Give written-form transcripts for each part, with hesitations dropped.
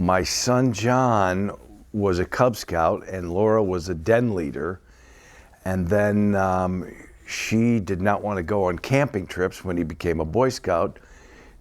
My son John was a Cub Scout and Laura was a den leader. And then she did not want to go on camping trips when he became a Boy Scout.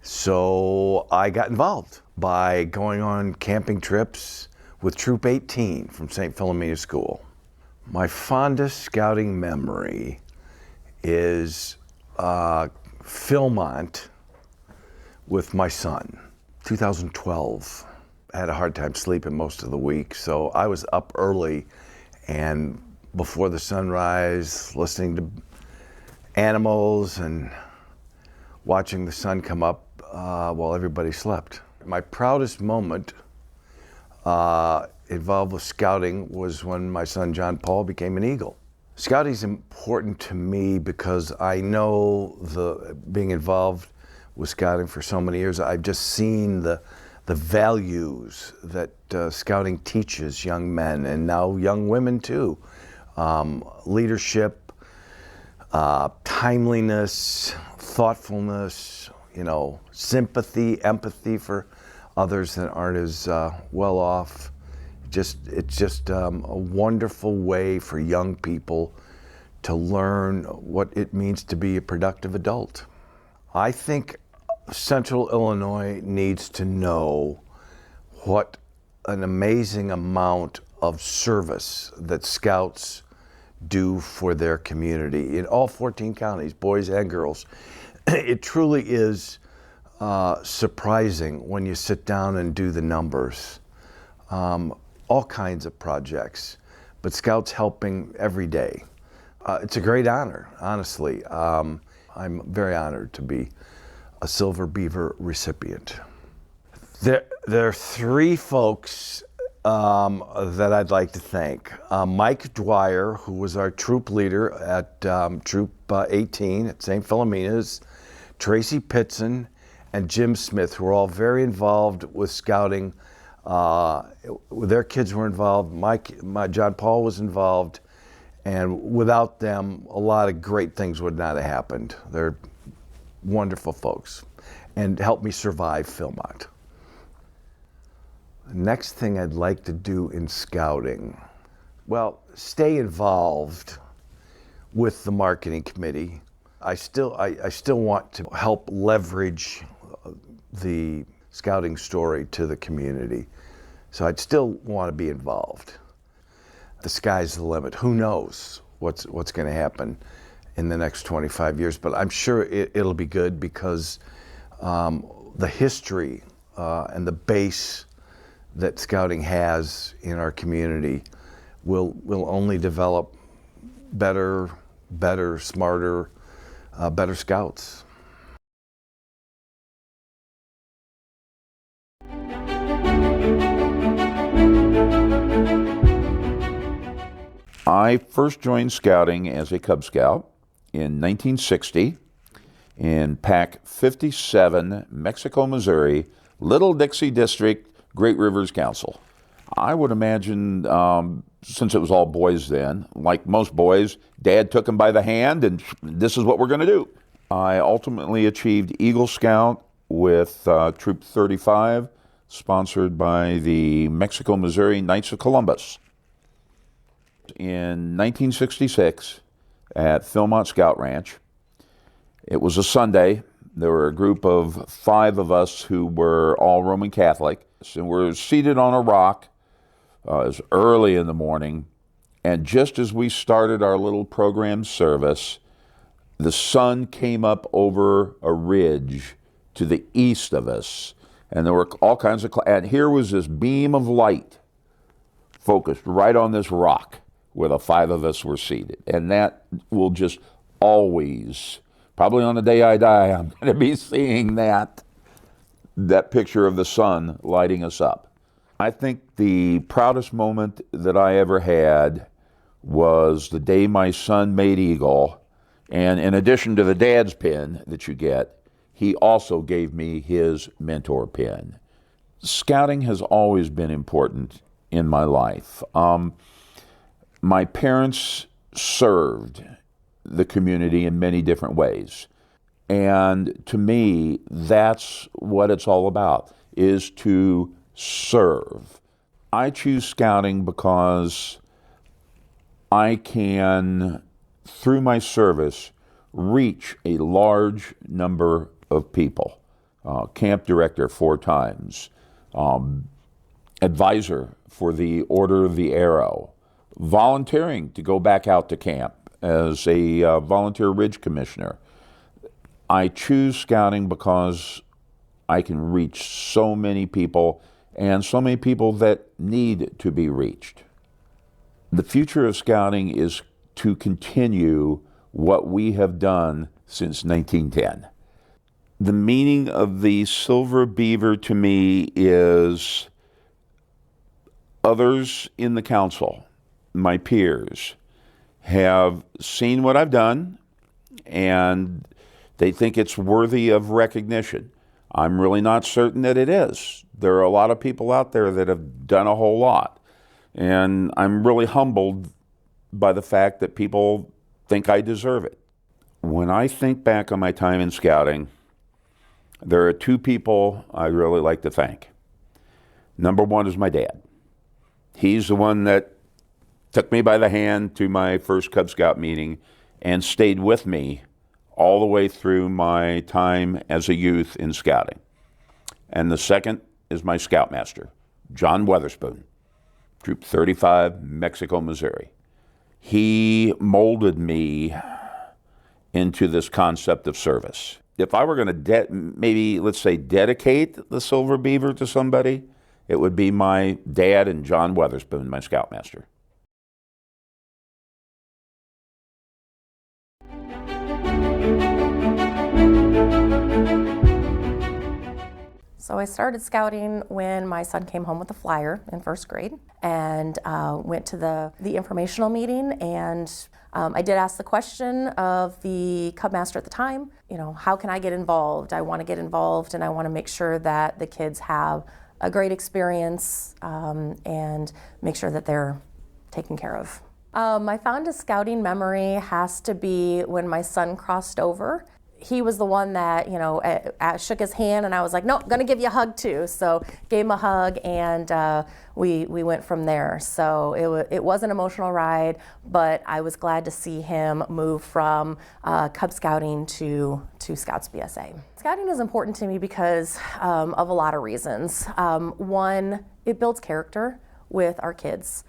So I got involved by going on camping trips with Troop 18 from St. Philomena School. My fondest scouting memory is Philmont with my son, 2012. I had a hard time sleeping most of the week, so I was up early and before the sunrise, listening to animals and watching the sun come up while everybody slept. My proudest moment involved with scouting was when my son John Paul became an Eagle. Scouting is important to me because I know being involved with scouting for so many years, I've just seen the values that scouting teaches young men and now young women too. Leadership, timeliness, thoughtfulness, sympathy, empathy for others that aren't as well off. It's just a wonderful way for young people to learn what it means to be a productive adult. I think Central Illinois needs to know what an amazing amount of service that Scouts do for their community in all 14 counties, boys and girls. It truly is surprising when you sit down and do the numbers. All kinds of projects, but Scouts helping every day. It's a great honor, honestly. I'm very honored to be a Silver Beaver recipient. There are three folks that I'd like to thank. Mike Dwyer, who was our troop leader at Troop 18 at St. Philomena's, Tracy Pitson, and Jim Smith, who were all very involved with scouting. Their kids were involved. My John Paul was involved, and without them, a lot of great things would not have happened. They're wonderful folks, and helped me survive Philmont. The next thing I'd like to do in scouting, well, stay involved with the marketing committee. I still want to help leverage the scouting story to the community. So I'd still want to be involved. The sky's the limit. Who knows what's going to happen in the next 25 years, but I'm sure it'll be good because the history and the base that scouting has in our community will only develop better, smarter, better scouts. I first joined scouting as a Cub Scout in 1960 in Pack 57, Mexico, Missouri, Little Dixie District, Great Rivers Council. I would imagine, since it was all boys then, like most boys, Dad took them by the hand and this is what we're going to do. I ultimately achieved Eagle Scout with Troop 35, sponsored by the Mexico, Missouri Knights of Columbus. In 1966 at Philmont Scout Ranch, it was a Sunday. There were a group of 5 of us who were all Roman Catholic, and we're seated on a rock. It was early in the morning, and just as we started our little program service, the sun came up over a ridge to the east of us, and there were all kinds of and here was this beam of light focused right on this rock where the 5 of us were seated. And that will just always, probably on the day I die, I'm going to be seeing that picture of the sun lighting us up. I think the proudest moment that I ever had was the day my son made Eagle, and in addition to the dad's pin that you get, he also gave me his mentor pin. Scouting has always been important in my life. My parents served the community in many different ways. And to me, that's what it's all about, is to serve. I choose scouting because I can, through my service, reach a large number of people. Camp director 4 times, advisor for the Order of the Arrow, volunteering to go back out to camp as a volunteer ridge commissioner. I choose scouting because I can reach so many people, and so many people that need to be reached. The future of scouting is to continue what we have done since 1910. The meaning of the Silver Beaver to me is others in the council, my peers, have seen what I've done and they think it's worthy of recognition. I'm really not certain that it is. There are a lot of people out there that have done a whole lot, and I'm really humbled by the fact that people think I deserve it. When I think back on my time in scouting, there are 2 people I really like to thank. Number 1 is my dad. He's the one that took me by the hand to my first Cub Scout meeting and stayed with me all the way through my time as a youth in scouting. And the second is my scoutmaster, John Weatherspoon, Troop 35, Mexico, Missouri. He molded me into this concept of service. If I were going to maybe, let's say, dedicate the Silver Beaver to somebody, it would be my dad and John Weatherspoon, my scoutmaster. So I started scouting when my son came home with a flyer in first grade, and went to the informational meeting, and I did ask the question of the Cub Master at the time, how can I get involved? I want to get involved, and I want to make sure that the kids have a great experience and make sure that they're taken care of. My fondest scouting memory has to be when my son crossed over. He was the one that, shook his hand, and I was like, no, gonna give you a hug too. So gave him a hug, and we went from there. So it was an emotional ride, but I was glad to see him move from Cub Scouting to Scouts BSA. Scouting is important to me because of a lot of reasons. One, it builds character with our kids.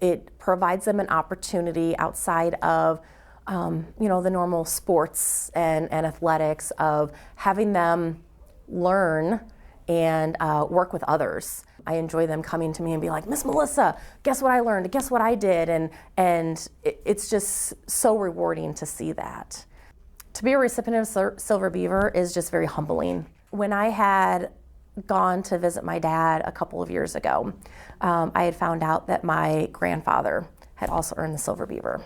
It provides them an opportunity outside of the normal sports and athletics, of having them learn and work with others. I enjoy them coming to me and be like, Miss Melissa, guess what I learned? Guess what I did? And it's just so rewarding to see that. To be a recipient of Silver Beaver is just very humbling. When I had gone to visit my dad a couple of years ago, I had found out that my grandfather had also earned the Silver Beaver.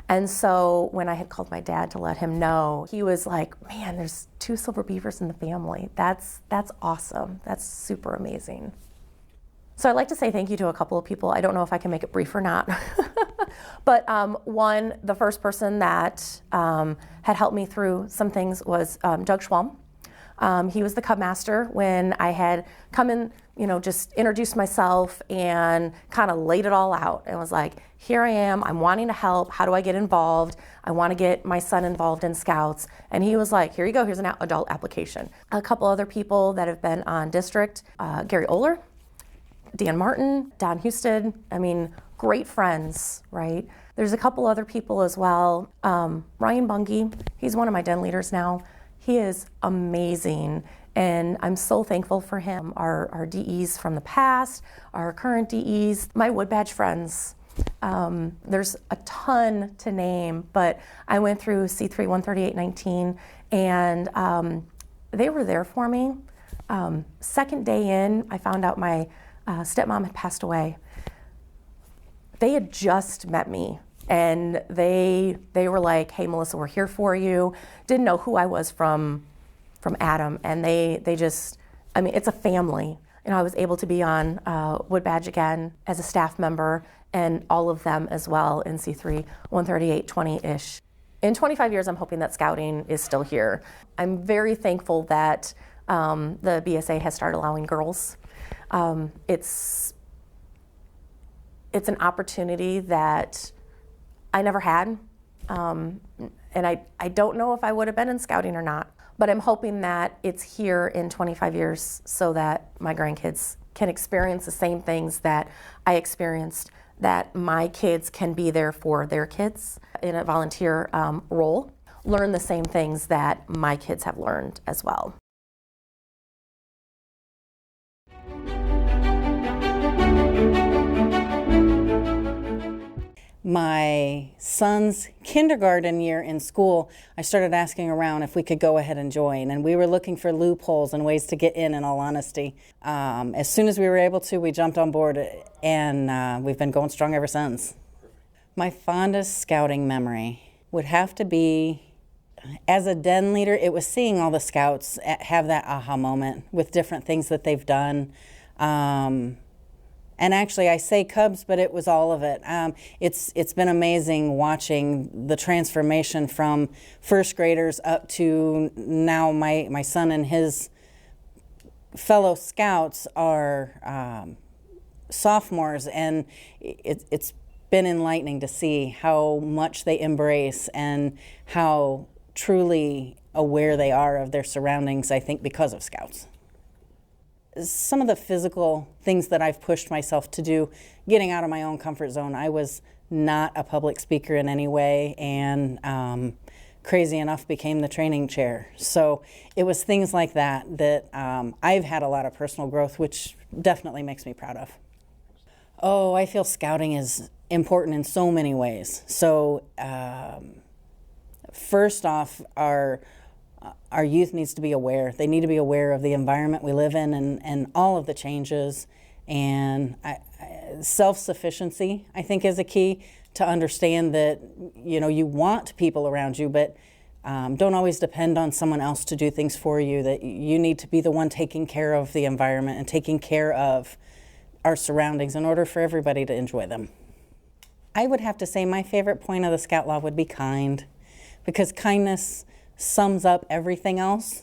And so when I had called my dad to let him know, he was like, man, there's 2 Silver Beavers in the family. That's awesome. That's super amazing. So I'd like to say thank you to a couple of people. I don't know if I can make it brief or not. But one, the first person that had helped me through some things was Doug Schwalm. He was the Cub Master when I had come in, just introduced myself and kind of laid it all out and was like, here I am, I'm wanting to help, how do I get involved? I want to get my son involved in Scouts. And he was like, here you go, here's an adult application. A couple other people that have been on district, Gary Oler, Dan Martin, Don Houston, great friends, right? There's a couple other people as well. Ryan Bungie, he's one of my den leaders now. He is amazing, and I'm so thankful for him. Our DEs from the past, our current DEs, my Wood Badge friends. There's a ton to name, but I went through C3 13819, and they were there for me. Second day in, I found out my stepmom had passed away. They had just met me. And they were like, hey, Melissa, we're here for you. Didn't know who I was from Adam. And they just, it's a family. I was able to be on Wood Badge again as a staff member, and all of them as well in C3 13820-ish. In 25 years, I'm hoping that scouting is still here. I'm very thankful that the BSA has started allowing girls. It's an opportunity that I never had, and I don't know if I would have been in scouting or not, but I'm hoping that it's here in 25 years so that my grandkids can experience the same things that I experienced, that my kids can be there for their kids in a volunteer role, learn the same things that my kids have learned as well. My son's kindergarten year in school, I started asking around if we could go ahead and join, and we were looking for loopholes and ways to get in all honesty. As soon as we were able to, we jumped on board, and we've been going strong ever since. My fondest scouting memory would have to be, as a den leader, it was seeing all the scouts have that aha moment with different things that they've done. And actually, I say Cubs, but it was all of it. It's been amazing watching the transformation from first graders up to now my son and his fellow scouts are sophomores, and it's been enlightening to see how much they embrace and how truly aware they are of their surroundings, I think, because of scouts. Some of the physical things that I've pushed myself to do, getting out of my own comfort zone. I was not a public speaker in any way, and crazy enough became the training chair. So it was things like that I've had a lot of personal growth, which definitely makes me proud of. Oh, I feel scouting is important in so many ways. So first off, our youth needs to be aware. They need to be aware of the environment we live in and all of the changes. And self-sufficiency, I think, is a key to understand that, you want people around you, but don't always depend on someone else to do things for you, that you need to be the one taking care of the environment and taking care of our surroundings in order for everybody to enjoy them. I would have to say my favorite point of the Scout Law would be kind, because kindness sums up everything else.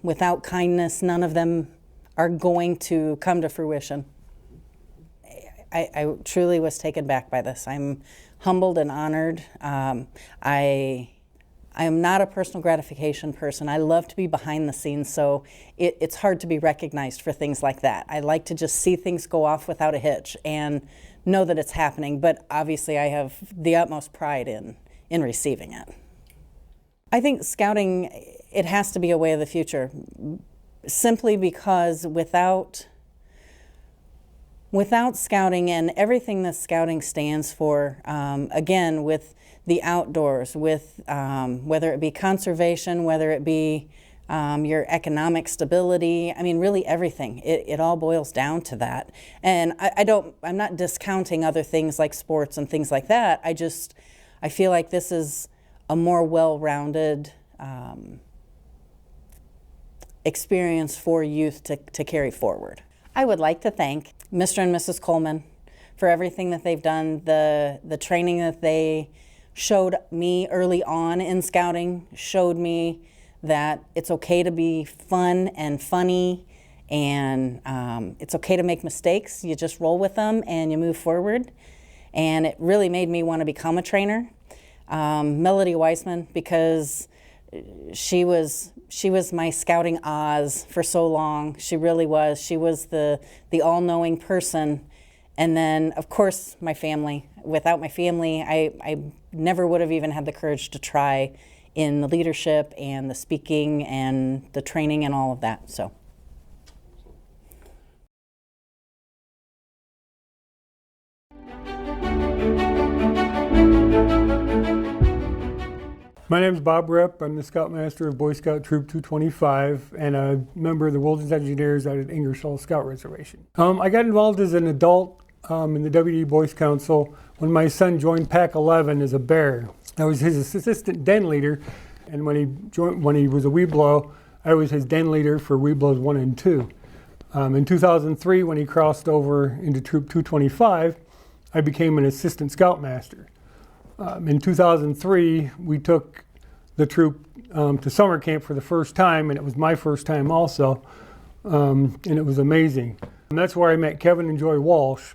Without kindness, none of them are going to come to fruition. I truly was taken back by this. I'm humbled and honored. I am not a personal gratification person. I love to be behind the scenes, so it's hard to be recognized for things like that. I like to just see things go off without a hitch and know that it's happening, but obviously I have the utmost pride in receiving it. I think scouting, it has to be a way of the future, simply because without scouting and everything that scouting stands for, again, with the outdoors, with whether it be conservation, whether it be your economic stability, I mean, really everything. It all boils down to that. And I'm not discounting other things like sports and things like that. I feel like this is a more well-rounded experience for youth to carry forward. I would like to thank Mr. and Mrs. Coleman for everything that they've done, the training that they showed me early on in scouting, showed me that it's okay to be fun and funny, and it's okay to make mistakes. You just roll with them and you move forward. And it really made me want to become a trainer. Melody Weissman, because she was my scouting Oz for so long. She really was. She was the all-knowing person. And then, of course, my family. Without my family, I never would have even had the courage to try in the leadership and the speaking and the training and all of that. So. My name is Bob Ripp. I'm the Scoutmaster of Boy Scout Troop 225 and a member of the Wilderness Engineers out at Ingersoll Scout Reservation. I got involved as an adult in the WD Boyce Council when my son joined Pack 11 as a bear. I was his assistant den leader, and when he was a Weeblo, I was his den leader for Weeblos 1 and 2. In 2003, when he crossed over into Troop 225, I became an assistant Scoutmaster. In 2003, we took the troop to summer camp for the first time, and it was my first time also, and it was amazing. And that's where I met Kevin and Joy Walsh.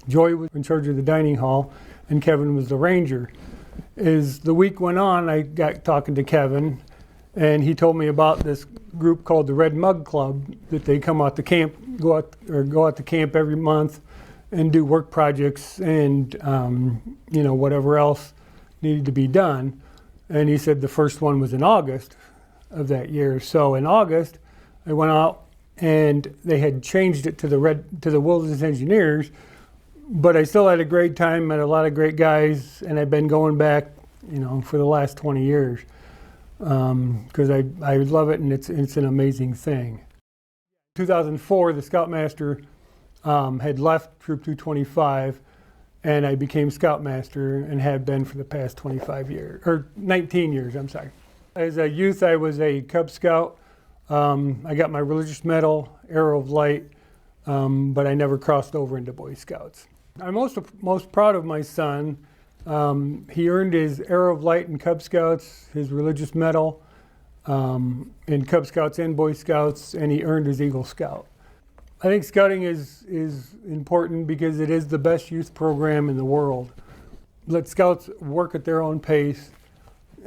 Joy was in charge of the dining hall, and Kevin was the ranger. As the week went on, I got talking to Kevin, and he told me about this group called the Red Mug Club, that they come out to camp, go out to camp every month and do work projects and whatever else needed to be done. And he said the first one was in August of that year. So in August, I went out and they had changed it to the Wilderness Engineers, but I still had a great time, met a lot of great guys, and I've been going back, for the last 20 years. Because I love it, and it's an amazing thing. 2004, the Scoutmaster had left Troop 225, and I became Scoutmaster and have been for the past 25 years, or 19 years, I'm sorry. As a youth, I was a Cub Scout. I got my religious medal, Arrow of Light, but I never crossed over into Boy Scouts. I'm most proud of my son. He earned his Arrow of Light in Cub Scouts, his religious medal in Cub Scouts and Boy Scouts, and he earned his Eagle Scout. I think scouting is important because it is the best youth program in the world. Let scouts work at their own pace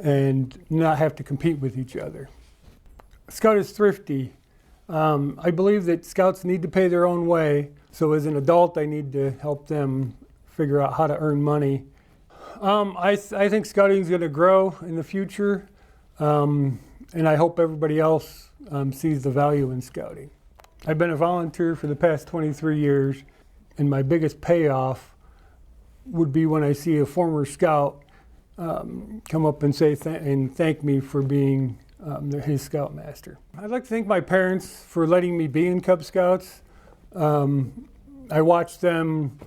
and not have to compete with each other. Scout is thrifty. I believe that scouts need to pay their own way, so as an adult I need to help them figure out how to earn money. I think scouting is going to grow in the future, and I hope everybody else sees the value in scouting. I've been a volunteer for the past 23 years, and my biggest payoff would be when I see a former scout come up and say and thank me for being his Scoutmaster. I'd like to thank my parents for letting me be in Cub Scouts. I watched them,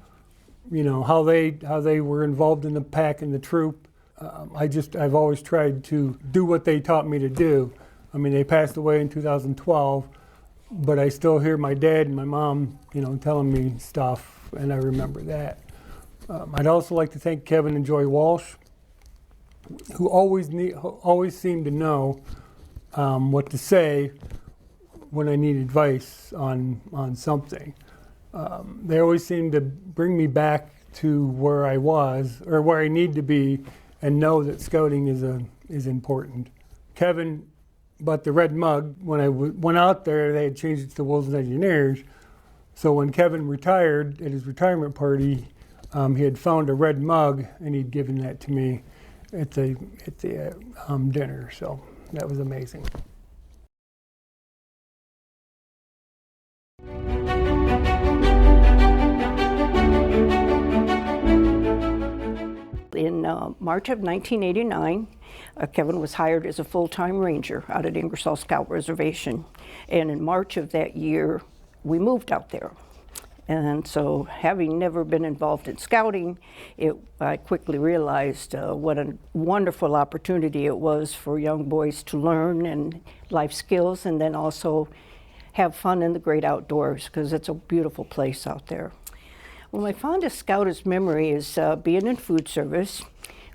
how they were involved in the pack and the troop. I've always tried to do what they taught me to do. I mean, they passed away in 2012, but I still hear my dad and my mom, telling me stuff, and I remember that. I'd also like to thank Kevin and Joy Walsh, who always seem to know what to say when I need advice on something. They always seem to bring me back to where I was or where I need to be, and know that scouting is important. Kevin bought the red mug. When I went out there, they had changed it to the Wilderness Engineers. So when Kevin retired at his retirement party, he had found a red mug and he'd given that to me at the dinner. So that was amazing. In March of 1989, Kevin was hired as a full-time ranger out at Ingersoll Scout Reservation. And in March of that year, we moved out there. And so, having never been involved in scouting, I quickly realized what a wonderful opportunity it was for young boys to learn and life skills, and then also have fun in the great outdoors, because it's a beautiful place out there. Well, my fondest Scoutist memory is being in food service.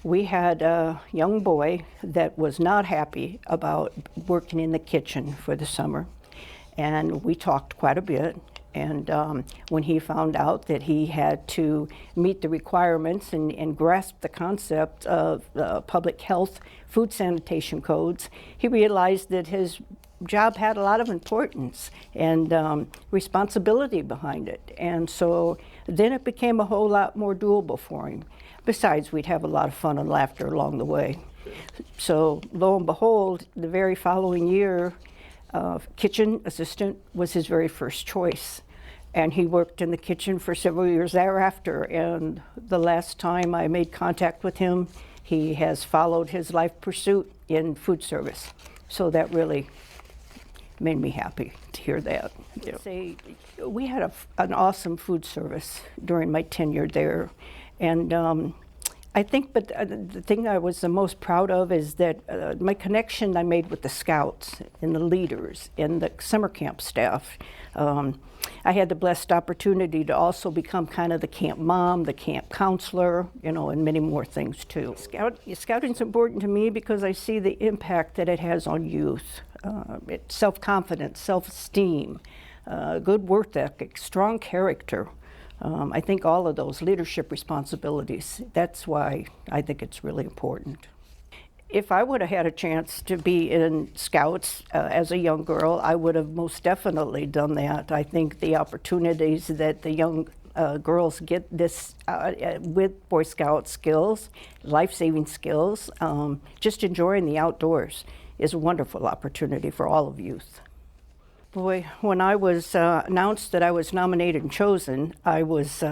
We had a young boy that was not happy about working in the kitchen for the summer, and we talked quite a bit. And when he found out that he had to meet the requirements and grasp the concept of public health food sanitation codes, he realized that his job had a lot of importance and responsibility behind it. And so then it became a whole lot more doable for him. Besides, we'd have a lot of fun and laughter along the way. So lo and behold, the very following year, kitchen assistant was his very first choice. And he worked in the kitchen for several years thereafter. And the last time I made contact with him, he has followed his life pursuit in food service. So that really made me happy to hear that. Yeah. We had an awesome food service during my tenure there. And I think, but the thing I was the most proud of is that my connection I made with the scouts and the leaders and the summer camp staff. I had the blessed opportunity to also become kind of the camp mom, the camp counselor, and many more things too. Scouting's important to me because I see the impact that it has on youth. Self-confidence, self-esteem, good work ethic, strong character. I think all of those leadership responsibilities, that's why I think it's really important. If I would have had a chance to be in Scouts as a young girl, I would have most definitely done that. I think the opportunities that the young girls get this with Boy Scout skills, life-saving skills, just enjoying the outdoors is a wonderful opportunity for all of youth. Boy, when I was announced that I was nominated and chosen, I was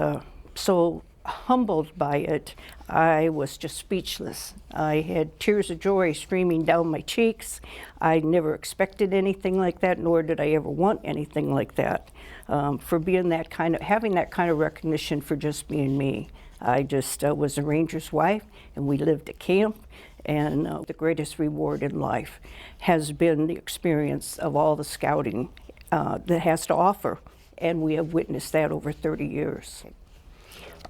so humbled by it. I was just speechless. I had tears of joy streaming down my cheeks. I never expected anything like that, nor did I ever want anything like that. For being having that kind of recognition for just being me. I just was a ranger's wife, and we lived at camp. And the greatest reward in life has been the experience of all the scouting that has to offer. And we have witnessed that over 30 years.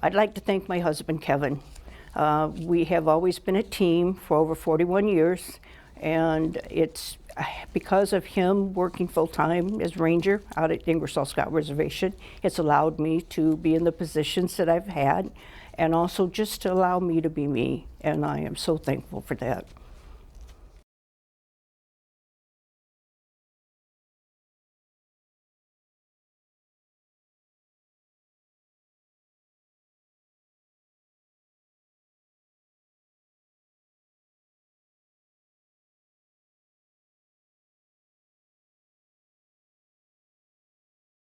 I'd like to thank my husband, Kevin. We have always been a team for over 41 years, and it's because of him working full-time as ranger out at Ingersoll Scout Reservation, it's allowed me to be in the positions that I've had, and also just to allow me to be me, and I am so thankful for that.